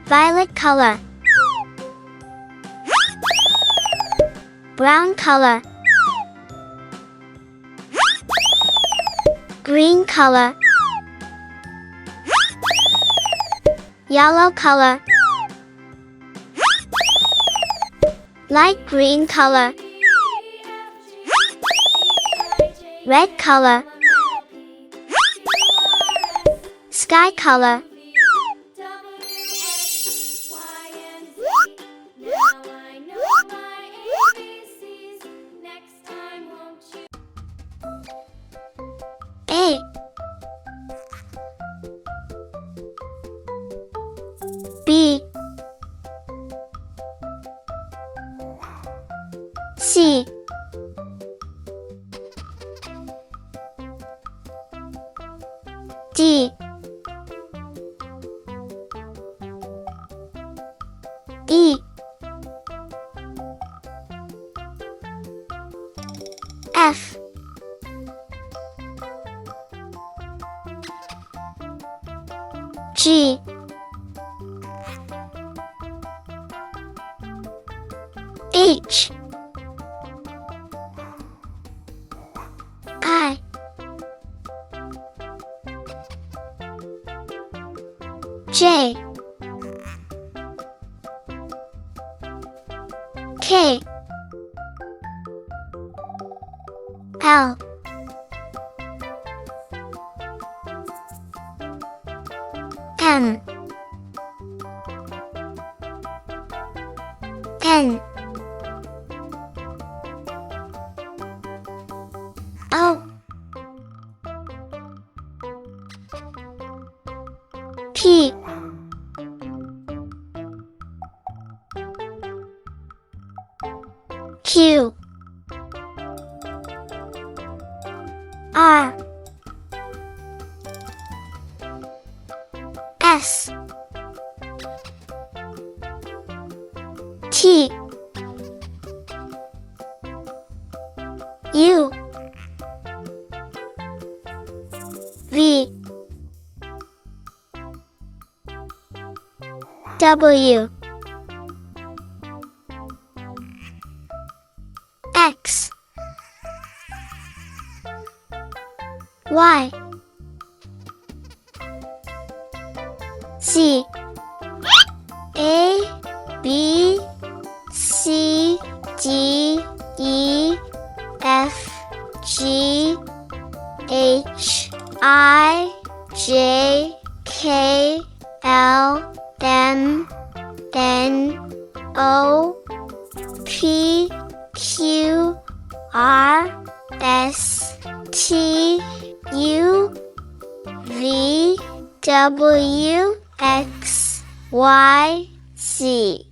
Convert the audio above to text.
Violet color. Brown color. Green color. Yellow color. Light green color. Red color. Sky color. A. B. C. D. E. F. G. H. I. J. K. L. M. N. O. P. Q. R. S. T. U. V. W. X. Y. Z. A. B. C. D. E. F. G. H. I. J. K. L. M. N. O. P. Q. R. S. T. U. V. W. X. Y. Z.